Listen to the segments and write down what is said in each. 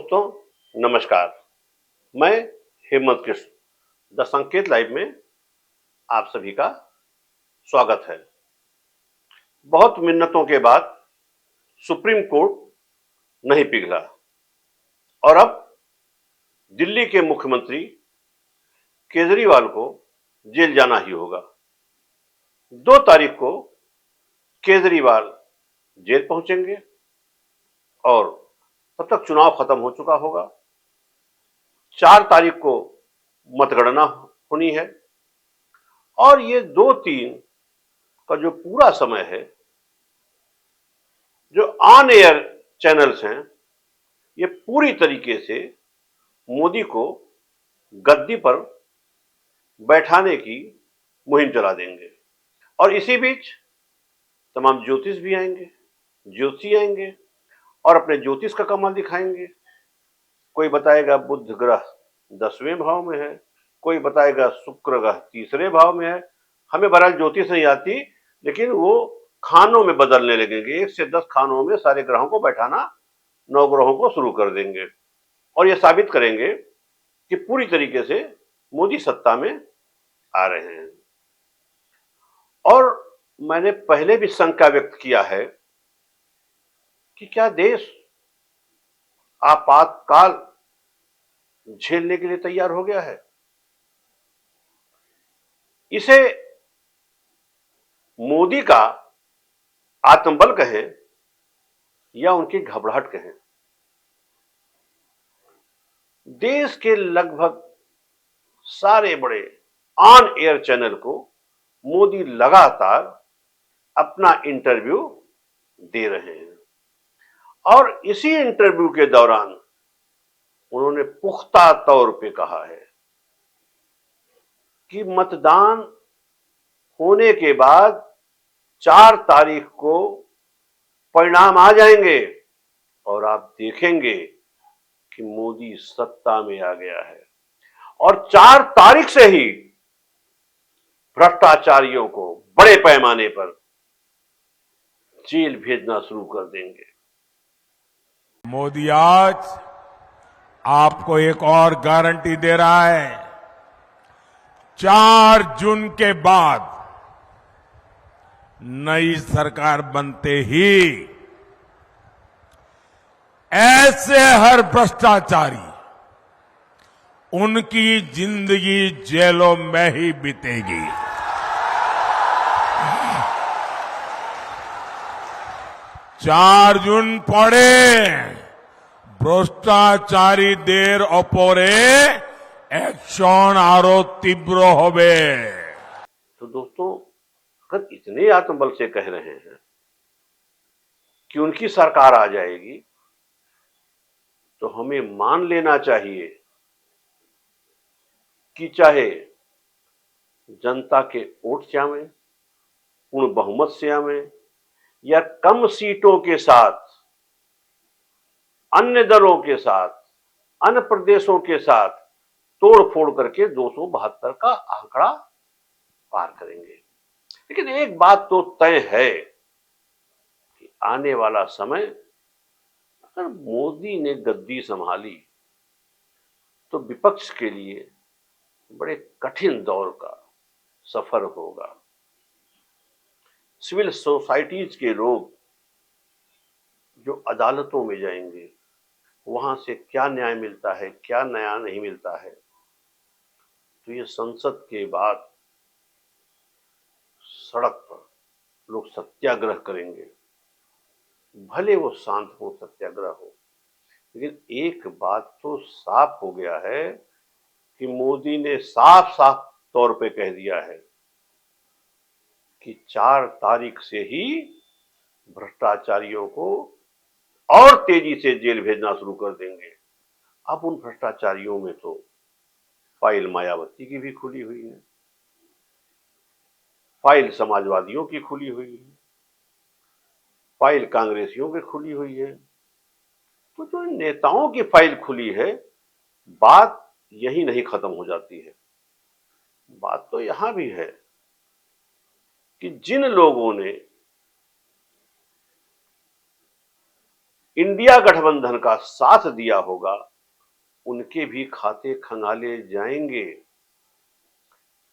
दोस्तों, नमस्कार। मैं हेमंत कृष्ण द संकेत लाइव में आप सभी का स्वागत है। बहुत मिन्नतों के बाद सुप्रीम कोर्ट नहीं पिघला और अब दिल्ली के मुख्यमंत्री केजरीवाल को जेल जाना ही होगा। 2 तारीख को केजरीवाल जेल पहुंचेंगे और तब तक चुनाव खत्म हो चुका होगा। 4 तारीख को मतगणना होनी है और ये 2-3 का जो पूरा समय है, जो ऑन एयर चैनल्स हैं, ये पूरी तरीके से मोदी को गद्दी पर बैठाने की मुहिम चला देंगे। और इसी बीच तमाम ज्योतिष भी आएंगे, ज्योतिषी आएंगे और अपने ज्योतिष का कमाल दिखाएंगे। कोई बताएगा बुध ग्रह 10वें भाव में है, कोई बताएगा शुक्र ग्रह 3रे भाव में है। हमें बहरहाल ज्योतिष नहीं आती, लेकिन वो खानों में बदलने लगेंगे। 1 से 10 खानों में सारे ग्रहों को बैठाना, 9 ग्रहों को शुरू कर देंगे और ये साबित करेंगे कि पूरी तरीके से मोदी सत्ता में आ रहे हैं। और मैंने पहले भी शंका व्यक्त किया है कि क्या देश आपातकाल झेलने के लिए तैयार हो गया है। इसे मोदी का आत्मबल कहें या उनकी घबराहट कहें, देश के लगभग सारे बड़े ऑन एयर चैनल को मोदी लगातार अपना इंटरव्यू दे रहे हैं और इसी इंटरव्यू के दौरान उन्होंने पुख्ता तौर पे कहा है कि मतदान होने के बाद 4 तारीख को परिणाम आ जाएंगे और आप देखेंगे कि मोदी सत्ता में आ गया है और 4 तारीख से ही भ्रष्टाचारियों को बड़े पैमाने पर जेल भेजना शुरू कर देंगे। मोदी आज आपको एक और गारंटी दे रहा है। 4 जून के बाद नई सरकार बनते ही ऐसे हर भ्रष्टाचारी उनकी जिंदगी जेलों में ही बीतेगी। 4 जून पड़े भ्रष्टाचारीদের ওপরে एक्शन आरो तीव्र होबे। तो दोस्तों, अगर इतने आत्मबल से कह रहे हैं कि उनकी सरकार आ जाएगी, तो हमें मान लेना चाहिए कि चाहे जनता के वोट से आवे, पूर्ण बहुमत से आवे या कम सीटों के साथ, अन्य दलों के साथ, अन्य प्रदेशों के साथ तोड़ फोड़ करके 272 का आंकड़ा पार करेंगे। लेकिन एक बात तो तय है कि आने वाला समय, अगर मोदी ने गद्दी संभाली तो विपक्ष के लिए बड़े कठिन दौर का सफर होगा। सिविल सोसाइटीज के लोग जो अदालतों में जाएंगे, वहां से क्या न्याय मिलता है, क्या न्याय नहीं मिलता है, तो ये संसद के बाद सड़क पर लोग सत्याग्रह करेंगे। भले वो शांतपूर्ण सत्याग्रह हो, लेकिन एक बात तो साफ हो गया है कि मोदी ने साफ साफ तौर पे कह दिया है कि 4 तारीख से ही भ्रष्टाचारियों को और तेजी से जेल भेजना शुरू कर देंगे। अब उन भ्रष्टाचारियों में तो फाइल मायावती की भी खुली हुई है, फाइल समाजवादियों की खुली हुई है, फाइल कांग्रेसियों की खुली हुई है। तो जो नेताओं की फाइल खुली है, बात यही नहीं खत्म हो जाती है। बात तो यहां भी है कि जिन लोगों ने इंडिया गठबंधन का साथ दिया होगा, उनके भी खाते खंगाले जाएंगे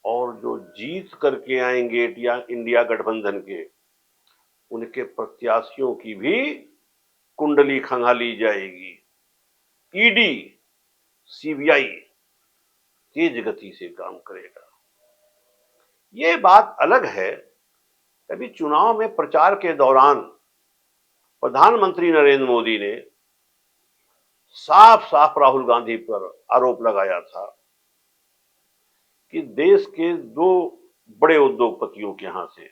और जो जीत करके आएंगे इंडिया गठबंधन के, उनके प्रत्याशियों की भी कुंडली खंगाली जाएगी। ईडी, सीबीआई तेज गति से काम करेगा। ये बात अलग है, अभी चुनाव में प्रचार के दौरान प्रधानमंत्री नरेंद्र मोदी ने साफ साफ राहुल गांधी पर आरोप लगाया था कि देश के दो बड़े उद्योगपतियों के यहां से,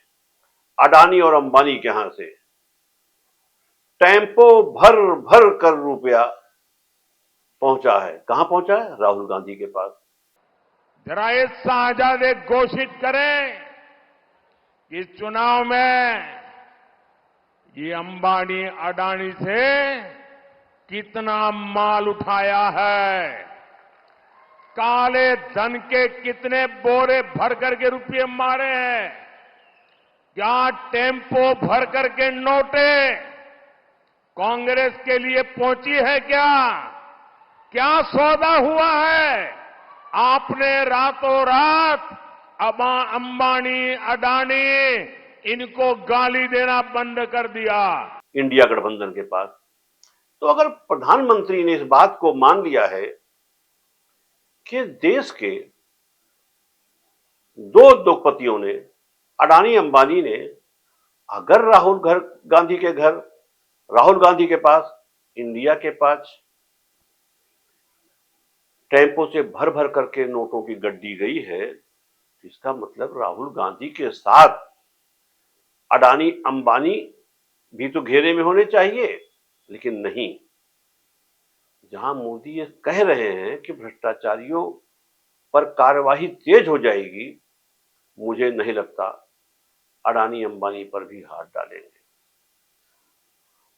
अडानी और अंबानी के यहां से टेम्पो भर भर कर रुपया पहुंचा है। कहां पहुंचा है? राहुल गांधी के पास। जरा ये शाहजादे घोषित करें कि इस चुनाव में ये अंबानी अडानी से कितना माल उठाया है, काले धन के कितने बोरे भर करके रुपये मारे हैं, क्या टेम्पो भर करके नोटे कांग्रेस के लिए पहुंची है क्या सौदा हुआ है? आपने रातों रात अंबानी अडानी इनको गाली देना बंद कर दिया इंडिया गठबंधन के पास। तो अगर प्रधानमंत्री ने इस बात को मान लिया है कि देश के दो उद्योगपतियों ने, अडानी अंबानी ने, अगर राहुल गांधी के पास, इंडिया के पास टेम्पो से भर भर करके नोटों की गड्डी गई है, इसका मतलब राहुल गांधी के साथ अडानी अंबानी भी तो घेरे में होने चाहिए, लेकिन नहीं। जहां मोदी ये कह रहे हैं कि भ्रष्टाचारियों पर कार्यवाही तेज हो जाएगी, मुझे नहीं लगता अडानी अंबानी पर भी हाथ डालेंगे।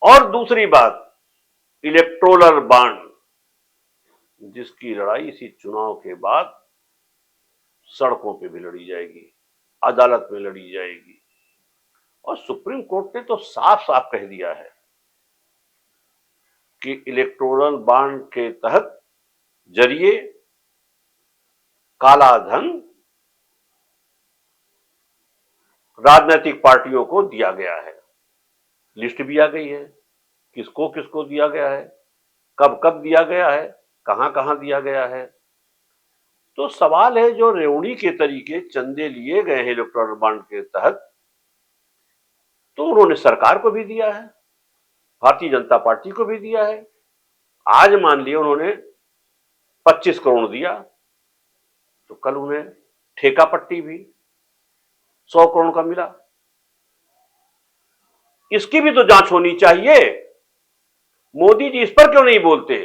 और दूसरी बात, इलेक्टोरल बॉन्ड, जिसकी लड़ाई इसी चुनाव के बाद सड़कों पे भी लड़ी जाएगी, अदालत में लड़ी जाएगी। और सुप्रीम कोर्ट ने तो साफ साफ कह दिया है कि इलेक्टोरल बॉन्ड के तहत जरिए काला धन राजनीतिक पार्टियों को दिया गया है। लिस्ट भी आ गई है, किसको किसको दिया गया है, कब कब दिया गया है, कहां कहां दिया गया है। तो सवाल है, जो रेवड़ी के तरीके चंदे लिए गए हैं इलेक्टोरल बॉन्ड के तहत, तो उन्होंने सरकार को भी दिया है, भारतीय जनता पार्टी को भी दिया है। आज मान लिया उन्होंने 25 करोड़ दिया, तो कल उन्हें ठेका पट्टी भी 100 करोड़ का मिला। इसकी भी तो जांच होनी चाहिए। मोदी जी इस पर क्यों नहीं बोलते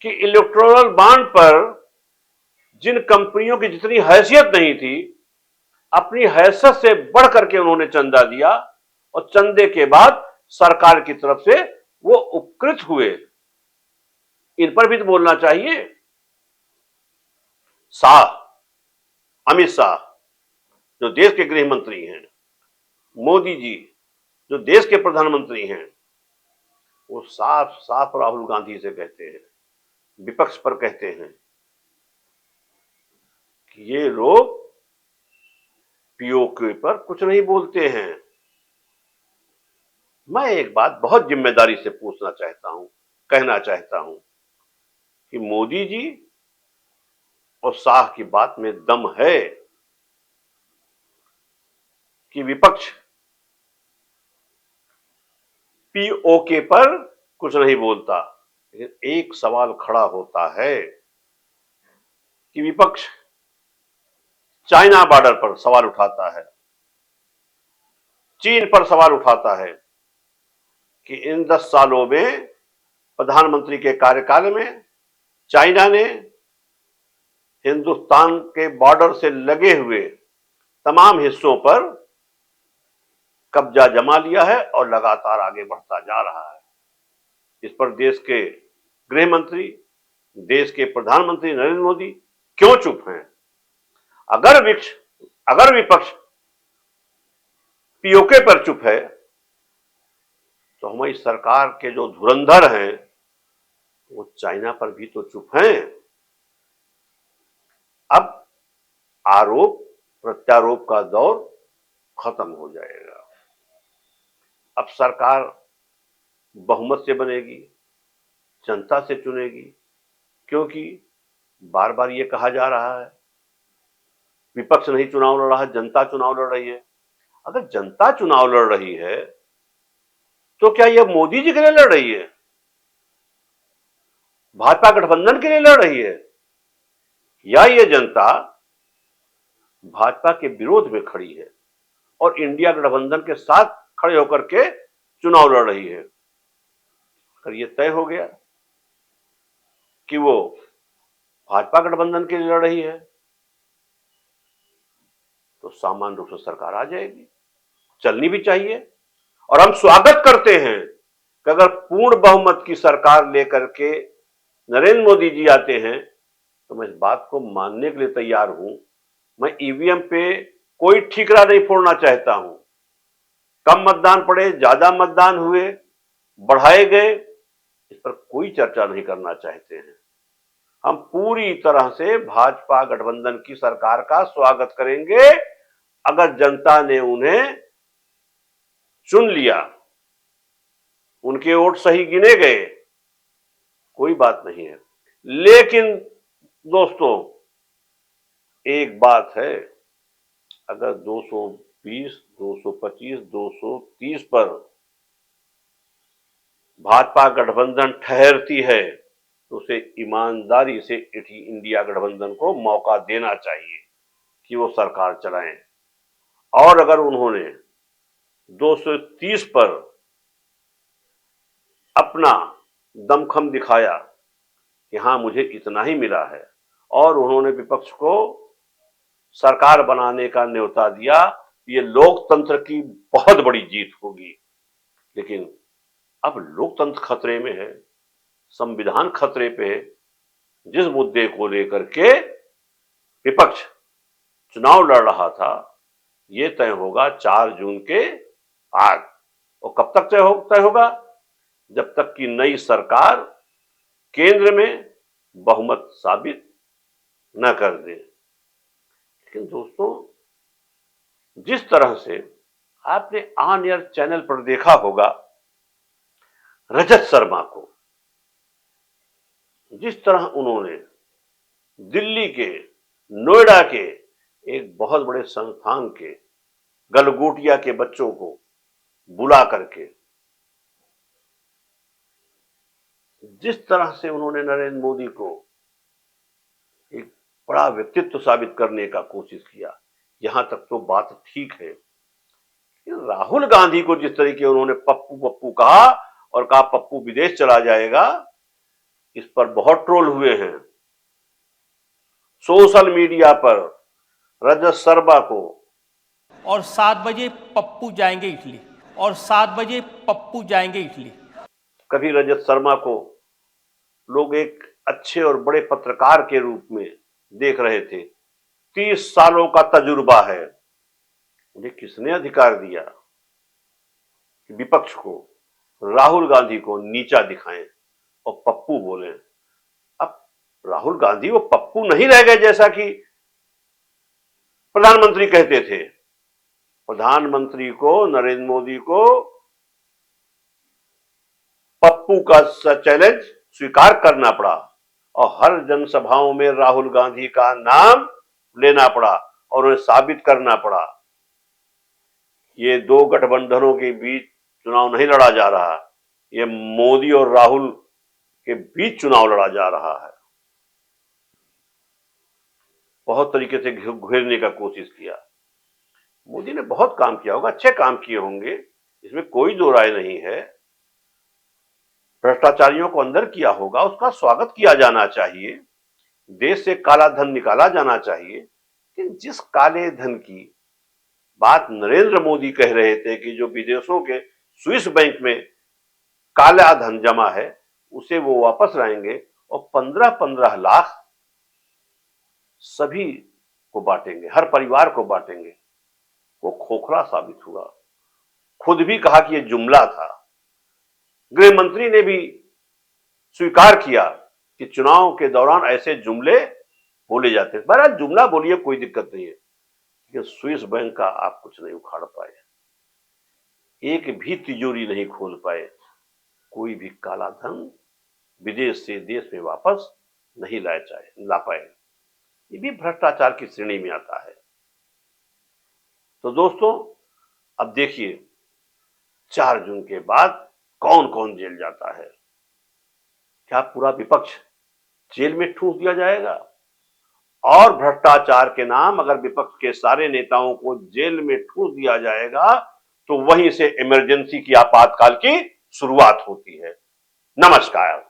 कि इलेक्टोरल बॉन्ड पर जिन कंपनियों की जितनी हैसियत नहीं थी, अपनी हैसियत से बढ़ करके उन्होंने चंदा दिया और चंदे के बाद सरकार की तरफ से वो उपकृत हुए, इन पर भी तो बोलना चाहिए। अमित शाह जो देश के गृह मंत्री हैं, मोदी जी जो देश के प्रधानमंत्री हैं, वो साफ साफ राहुल गांधी से कहते हैं, विपक्ष पर कहते हैं कि ये लोग पीओके पर कुछ नहीं बोलते हैं। मैं एक बात बहुत जिम्मेदारी से पूछना चाहता हूं, कहना चाहता हूं कि मोदी जी और शाह की बात में दम है कि विपक्ष पीओके पर कुछ नहीं बोलता। लेकिन एक सवाल खड़ा होता है कि विपक्ष चाइना बॉर्डर पर सवाल उठाता है, चीन पर सवाल उठाता है कि इन 10 सालों में प्रधानमंत्री के कार्यकाल में चाइना ने हिंदुस्तान के बॉर्डर से लगे हुए तमाम हिस्सों पर कब्जा जमा लिया है और लगातार आगे बढ़ता जा रहा है। इस पर देश के गृह मंत्री, देश के प्रधानमंत्री नरेंद्र मोदी क्यों चुप हैं? अगर विपक्ष पीओके पर चुप है, तो हमारी सरकार के जो धुरंधर हैं वो चाइना पर भी तो चुप हैं। अब आरोप प्रत्यारोप का दौर खत्म हो जाएगा। अब सरकार बहुमत से बनेगी, जनता से चुनेगी, क्योंकि बार बार ये कहा जा रहा है विपक्ष नहीं चुनाव लड़ रहा है, जनता चुनाव लड़ रही है। अगर जनता चुनाव लड़ रही है तो क्या यह मोदी जी के लिए लड़ रही है, भाजपा गठबंधन के लिए लड़ रही है, या ये जनता भाजपा के विरोध में खड़ी है और इंडिया गठबंधन के साथ खड़े होकर के चुनाव लड़ रही है? अगर ये तय हो गया कि वो भाजपा गठबंधन के लिए लड़ रही है तो सामान्य रूप से सरकार आ जाएगी, चलनी भी चाहिए। और हम स्वागत करते हैं कि अगर पूर्ण बहुमत की सरकार लेकर के नरेंद्र मोदी जी आते हैं तो मैं इस बात को मानने के लिए तैयार हूं। मैं ईवीएम पे कोई ठीकरा नहीं फोड़ना चाहता हूं। कम मतदान पड़े, ज्यादा मतदान हुए, बढ़ाए गए, इस पर कोई चर्चा नहीं करना चाहते हैं। हम पूरी तरह से भाजपा गठबंधन की सरकार का स्वागत करेंगे अगर जनता ने उन्हें चुन लिया, उनके वोट सही गिने गए, कोई बात नहीं है। लेकिन दोस्तों एक बात है, अगर 220, 225, 230 पर भाजपा गठबंधन ठहरती है तो उसे ईमानदारी से इंडिया गठबंधन को मौका देना चाहिए कि वो सरकार चलाएं। और अगर उन्होंने 230 पर अपना दमखम दिखाया कि हां मुझे इतना ही मिला है और उन्होंने विपक्ष को सरकार बनाने का न्योता दिया, ये लोकतंत्र की बहुत बड़ी जीत होगी। लेकिन अब लोकतंत्र खतरे में है, संविधान खतरे पे है। जिस मुद्दे को लेकर के विपक्ष चुनाव लड़ रहा था ये तय होगा 4 जून के आज। और कब तक तय होगा? जब तक कि नई सरकार केंद्र में बहुमत साबित न कर दे। लेकिन दोस्तों जिस तरह से आपने ऑन एयर चैनल पर देखा होगा रजत शर्मा को, जिस तरह उन्होंने दिल्ली के, नोएडा के एक बहुत बड़े संस्थान के गलगोटिया के बच्चों को बुला करके जिस तरह से उन्होंने नरेंद्र मोदी को एक बड़ा व्यक्तित्व साबित करने का कोशिश किया, यहां तक तो बात ठीक है। राहुल गांधी को जिस तरीके उन्होंने पप्पू पप्पू कहा और कहा पप्पू विदेश चला जाएगा, इस पर बहुत ट्रोल हुए हैं। सोशल मीडिया पर रजत शर्मा को और 7 बजे पप्पू जाएंगे इटली, और 7 बजे पप्पू जाएंगे इटली। कभी रजत शर्मा को लोग एक अच्छे और बड़े पत्रकार के रूप में देख रहे थे। 30 सालों का तजुर्बा है, उन्हें किसने अधिकार दिया कि विपक्ष को, राहुल गांधी को नीचा दिखाएं और पप्पू बोलें? अब राहुल गांधी वो पप्पू नहीं रह गए जैसा कि प्रधानमंत्री कहते थे। प्रधानमंत्री को, नरेंद्र मोदी को पप्पू का चैलेंज स्वीकार करना पड़ा और हर जनसभाओं में राहुल गांधी का नाम लेना पड़ा और उन्हें साबित करना पड़ा ये दो गठबंधनों के बीच चुनाव नहीं लड़ा जा रहा, ये मोदी और राहुल के बीच चुनाव लड़ा जा रहा है। बहुत तरीके से घेरने का कोशिश किया। मोदी ने बहुत काम किया होगा, अच्छे काम किए होंगे, इसमें कोई दो राय नहीं है। भ्रष्टाचारियों को अंदर किया होगा, उसका स्वागत किया जाना चाहिए। देश से काला धन निकाला जाना चाहिए। लेकिन जिस काले धन की बात नरेंद्र मोदी कह रहे थे कि जो विदेशों के स्विस बैंक में काला धन जमा है उसे वो वापस लाएंगे और 15-15 लाख सभी को बांटेंगे, हर परिवार को बांटेंगे, वो खोखला साबित हुआ। खुद भी कहा कि ये जुमला था। गृह मंत्री ने भी स्वीकार किया कि चुनाव के दौरान ऐसे जुमले बोले जाते हैं। बहरहाल जुमला बोलिए, कोई दिक्कत नहीं है, लेकिन स्विस बैंक का आप कुछ नहीं उखाड़ पाए, एक भी तिजोरी नहीं खोल पाए, कोई भी काला धन विदेश से देश में वापस नहीं ला पाए। ये भी भ्रष्टाचार की श्रेणी में आता है। तो दोस्तों, अब देखिए 4 जून के बाद कौन कौन जेल जाता है। क्या पूरा विपक्ष जेल में ठूस दिया जाएगा? और भ्रष्टाचार के नाम अगर विपक्ष के सारे नेताओं को जेल में ठूस दिया जाएगा तो वहीं से इमरजेंसी की, आपातकाल की शुरुआत होती है। नमस्कार।